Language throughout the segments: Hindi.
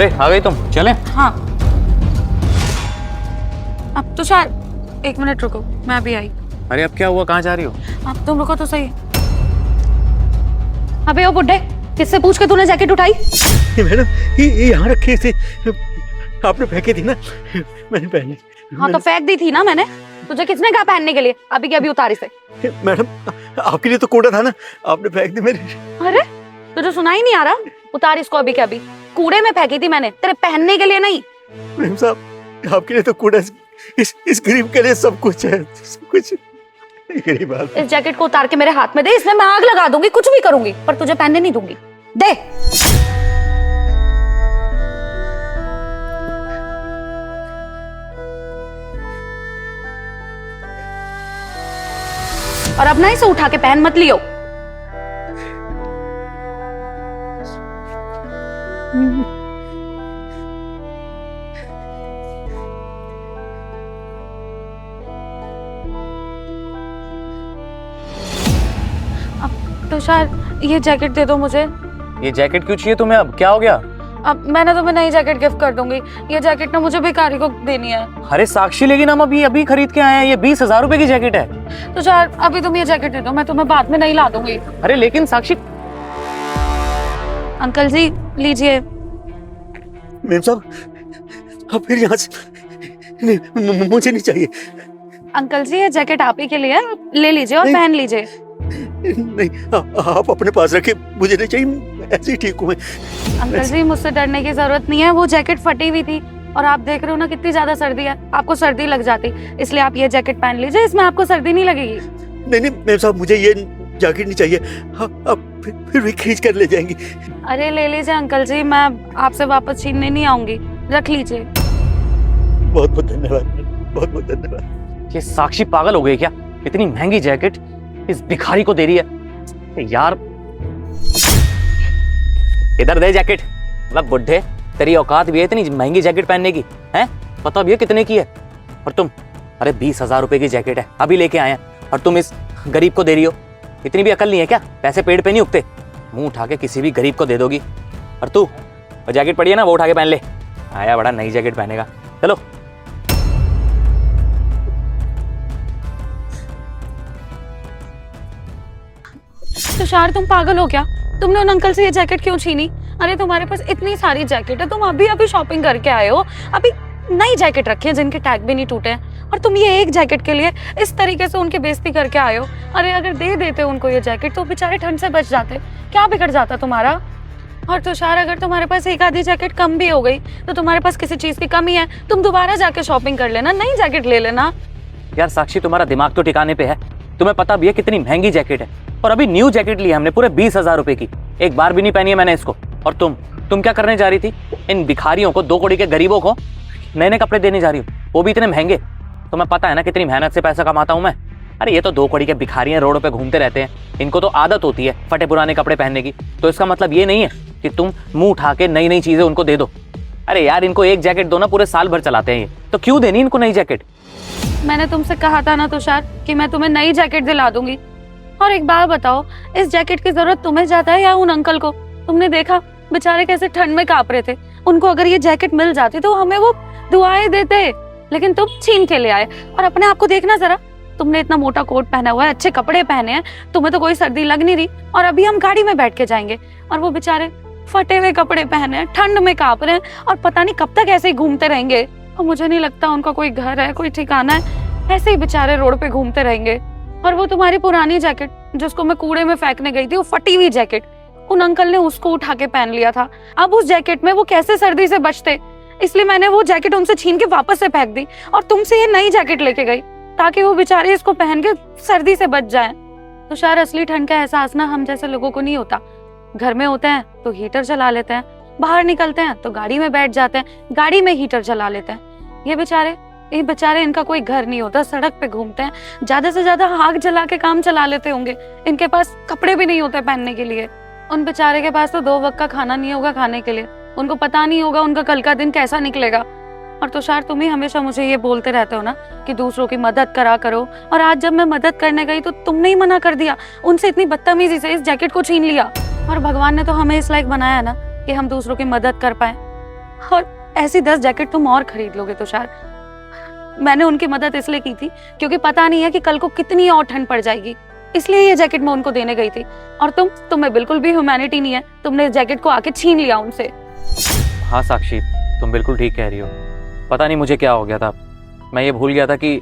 अरे आ गई तुम, चलें? हाँ। अब तुषार 1 मिनट रुको, मैं अभी आई। अरे अब क्या हुआ, कहाँ जा रही हो? अब तुम रुको तो सही। अबे ओ बुड्ढे, किससे पूछ के तूने जैकेट उठाई? मैडम ये यहाँ रखी थी, आपने फेंकी थी ना, मैंने पहनी। हाँ तो फेंक दी थी ना मैंने। तुझे किसने कहा पहनने के लिए? अभी के अभी उतारी से। मैडम आपके लिए तो कूड़ा था ना, आपने फेंक दी मेरे। अरे तुझे सुना ही नहीं आ रहा? उतार इसको अभी के अभी। कूड़े में फेंकी थी मैंने, तेरे पहनने के लिए नहीं। मैम साहब आपके लिए तो कूड़ा, इस गरीब के लिए सब कुछ है, सब कुछ। गरीब आदमी। इस जैकेट को उतार के मेरे हाथ में दे, इसमें मैं आग लगा दूंगी, कुछ भी करूंगी, पर तुझे पहनने नहीं दूंगी। दे। और अब ना इसे उठा के पहन मत लियो। तुषार ये जैकेट दे दो मुझे। ये जैकेट क्यों चाहिए तुम्हें, अब क्या हो गया? अब मैंने तुम्हें नई जैकेट गिफ्ट कर दूंगी, ये जैकेट ना मुझे भिखारी को देनी है। अरे साक्षी, लेकिन हम अभी खरीद के आए हैं, ये 20,000 रुपए की जैकेट है। तुषार अभी तुम ये जैकेट दे दो, मैं तुम्हें बाद में नहीं ला दूंगी। अरे लेकिन साक्षी। अंकल जी लीजिए। मैम साहब आप फिर यहाँ से नहीं, मुझे नहीं चाहिए। अंकल जी ये जैकेट आप ही के लिए है, ले लीजिए और नहीं। पहन लीजिए। नहीं आप अपने पास रखिए, मुझे नहीं चाहिए, ऐसे ही ठीक हूँ मैं। अंकल जी मुझसे डरने की जरूरत नहीं है, वो जैकेट फटी हुई थी और आप देख रहे हो ना कितनी ज्यादा सर्दी है, आपको सर्दी लग जाती, इसलिए आप ये जैकेट पहन लीजिए, इसमें आपको सर्दी नहीं लगेगी। नहीं मैम साहब मुझे ये जैकेट नहीं चाहिए, आप फिर भी खींच कर ले जाएंगी। अरे ले लीजिए अंकल जी, मैं आपसे वापस छीनने नहीं आऊंगी, रख लीजिए। बहुत बहुत धन्यवाद, बहुत बहुत धन्यवाद। ये साक्षी पागल हो गई क्या? इतनी महंगी जैकेट इस भिखारी को दे रही है यार। इधर दे जैकेट। मतलब बुड्ढे, तेरी औकात भी है इतनी महंगी जैकेट पहनने की? हैं? पता भी है कितने की है? और तुम, अरे 20,000 रुपए की जैकेट है, अभी लेके आए हैं और तुम इस गरीब को दे रही हो। इतनी भी अकल नहीं है क्या? पैसे पेड़ पे नहीं उगते, मुंह उठा के किसी भी गरीब को दे दोगी। और तू, वो जैकेट पड़ी है ना, वो उठा के पहन ले। आया बड़ा नई जैकेट पहनेगा। चलो। तुषार तुम पागल हो क्या? तुमने उन अंकल से ये जैकेट क्यों छीनी? अरे तुम्हारे पास इतनी सारी जैकेट है, तुम अभी शॉपिंग करके आए हो, अभी नई जैकेट रखी है जिनके टैग भी नहीं टूटे हैं, और तुम ये एक जैकेट के लिए इस तरीके से उनकी बेइज्जती करके आए हो। अरे अगर दे देते उनको ये जैकेट तो बेचारे ठंड से बच जाते, क्या बिगड़ जाता तुम्हारा? और तुषार अगर तुम्हारे पास एक आधी जैकेट कम भी हो गई तो तुम्हारे पास किसी चीज की कमी है, तुम दोबारा जाके शॉपिंग कर लेना, नई जैकेट ले लेना। यार साक्षी, तुम्हारा दिमाग तो ठिकाने पे है? तुम्हें पता भी है कितनी महंगी जैकेट है, और अभी न्यू जैकेट ली है हमने पूरे 20,000 रुपए की, एक बार भी नहीं पहनी है मैंने इसको। और तुम क्या करने जा रही थी? इन भिखारियों को, 2 कौड़ी के गरीबों को नए नए कपड़े देने जा रही हूँ, वो भी इतने महंगे। तुम्हें पता है ना कितनी मेहनत से पैसा कमाता हूँ मैं? अरे ये तो 2 कौड़ी के भिखारी हैं, रोडों पे घूमते रहते हैं, इनको तो आदत होती है फटे पुराने कपड़े पहनने की। तो इसका मतलब ये नहीं है कि तुम मुंह उठा के नई नई चीजें उनको दे दो। अरे यार इनको एक जैकेट दो ना, पूरे साल भर चलाते हैं ये, तो क्यों देनी इनको नई जैकेट? मैंने तुमसे कहा था ना तुषार कि मैं तुम्हें नई जैकेट दिला दूंगी। और एक बात बताओ, इस जैकेट की जरूरत तुम्हें ज्यादा है या उन अंकल को? तुमने देखा बेचारे कैसे ठंड में कांप रहे थे, उनको अगर ये जैकेट मिल जाती तो हमें वो दुआएं देते, लेकिन तुम छीन के ले आए। और अपने आप को देखना जरा, तुमने इतना मोटा कोट पहना हुआ है, अच्छे कपड़े पहने हैं, तुम्हें तो कोई सर्दी लग नहीं रही, और अभी हम गाड़ी में बैठ के जाएंगे और वो बेचारे फटे हुए कपड़े पहने हैं, ठंड में कांप रहे हैं, और पता नहीं कब तक ऐसे ही घूमते रहेंगे। और मुझे नहीं लगता उनका कोई घर है, कोई ठिकाना है, ऐसे ही बेचारे रोड पे घूमते रहेंगे। और वो तुम्हारी पुरानी जैकेट जिसको मैं कूड़े में फेंकने गई थी, वो फटी हुई जैकेट, उन अंकल ने उसको उठा के पहन लिया था। अब उस जैकेट में वो कैसे सर्दी से बचते, इसलिए मैंने वो जैकेट उनसे छीन के वापस से फेंक दी और तुमसे ये नई जैकेट लेके गई, ताकि वो बेचारे इसको पहन के सर्दी से बच जाएं। तो शायद असली ठंड का एहसास ना हम जैसे लोगों को नहीं होता। घर में होते हैं तो हीटर चला लेते हैं, बाहर निकलते हैं तो गाड़ी में बैठ जाते हैं, गाड़ी में हीटर चला लेते हैं। ये बेचारे इनका कोई घर नहीं होता, सड़क पे घूमते हैं, ज्यादा से ज्यादा आग जला के काम चला लेते होंगे, इनके पास कपड़े भी नहीं होते पहनने के लिए। उन बेचारे के पास तो 2 वक्त का खाना नहीं होगा खाने के लिए, उनको पता नहीं होगा उनका कल का दिन कैसा निकलेगा। और तुषार तुम ही हमेशा मुझे ये बोलते रहते हो ना कि दूसरों की मदद करा करो, और आज जब मैं मदद करने गई तो तुमने ही मना कर दिया, उनसे इतनी बदतमीजी से इस जैकेट को छीन लिया। और भगवान ने तो हमें इस लायक बनाया है ना कि हम दूसरों की मदद कर पाए। और ऐसी 10 जैकेट तुम और खरीद लोगे तुषार। मैंने उनकी मदद इसलिए की थी क्योंकि पता नहीं है कि कल को कितनी और ठंड पड़ जाएगी, इसलिए ये जैकेट मैं उनको देने गई थी। और तुम्हें बिल्कुल भी ह्यूमैनिटी नहीं है, तुमने इस जैकेट को आके छीन लिया उनसे। हाँ साक्षी, तुम बिल्कुल ठीक कह रही हो। पता नहीं मुझे क्या हो गया था, मैं ये भूल गया था कि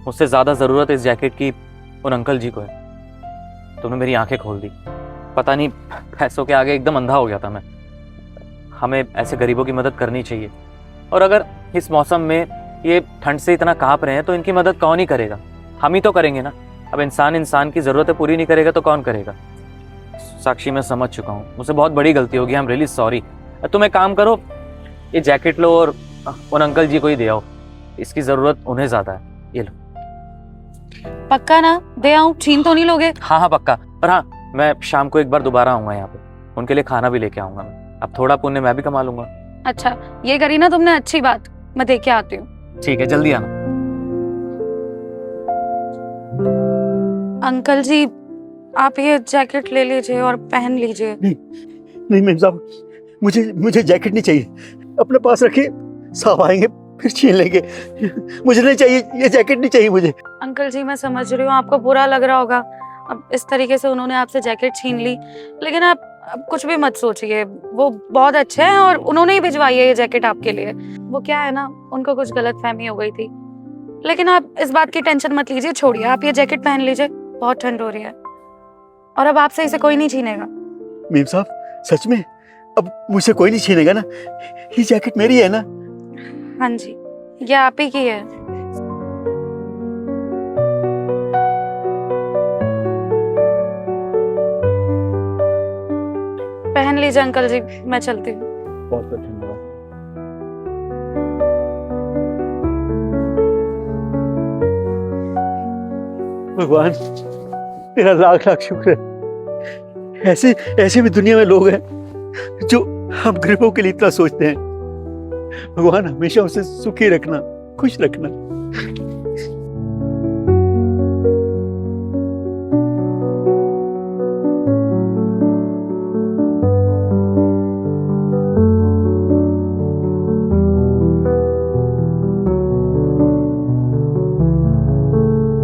मुझसे ज़्यादा ज़रूरत इस जैकेट की उन अंकल जी को है। तुमने मेरी आंखें खोल दी। पता नहीं पैसों के आगे एकदम अंधा हो गया था मैं। हमें ऐसे गरीबों की मदद करनी चाहिए। और अगर इस मौसम में ये ठंड से इतना काँप रहे हैं तो इनकी मदद कौन ही करेगा? हम ही तो करेंगे ना। अब इंसान की ज़रूरतें पूरी नहीं करेगा तो कौन करेगा? साक्षी, मैं समझ चुका हूँ, मुझसे बहुत बड़ी गलती होगी। I am really sorry. तुम एक काम करो, ये जैकेट लो और उन अंकल जी को ही दे आओ, इसकी ज़रूरत उन्हें ज़्यादा है। ये लो। पक्का ना? दे आऊं? छीन तो नहीं लोगे? हाँ हाँ पक्का। और हाँ, मैं शाम को एक बार दोबारा आऊँगा यहाँ पे, उनके लिए खाना भी लेके आऊँगा मैं। अब थोड़ा पुण्य मैं भी कमा लूँगा। अच्छा, ये करी ना तुमने अच्छी बात, मैं देख के आती हूँ। ठीक है, जल्दी आना। अंकल जी, आप ये जैकेट ले लीजिए और पहन लीजिए। नहीं मेम साहब, मुझे जैकेट नहीं चाहिए। अपने पास रखिए, साहब आएंगे फिर छीन लेंगे। मुझे नहीं चाहिए, ये जैकेट नहीं चाहिए मुझे। अंकल जी, मैं समझ रही हूँ आपको बुरा लग रहा होगा, अब इस तरीके से उन्होंने आपसे जैकेट छीन ली, लेकिन आप अब कुछ भी मत सोचिए, वो बहुत अच्छे हैं और उन्होंने ही भिजवाई है ये जैकेट आपके लिए। वो क्या है ना, उनको कुछ गलतफहमी हो गई थी, लेकिन आप इस बात की टेंशन मत लीजिए, छोड़िए, आप ये जैकेट पहन लीजिए, बहुत ठंड हो रही है और अब आपसे इसे कोई नहीं छीनेगा। मेम साहब, सच में अब मुझसे कोई नहीं छीनेगा ना? ये जैकेट मेरी है ना? हाँ जी, ये आप ही की है। पहन लीजिए अंकल जी, मैं चलती हूँ। बहुत बहुत धन्यवाद। भगवान, तेरा लाख लाख शुक्र है। ऐसे भी दुनिया में लोग हैं जो हम गरीबों के लिए इतना सोचते हैं। भगवान, हमेशा उसे सुखी रखना, खुश रखना।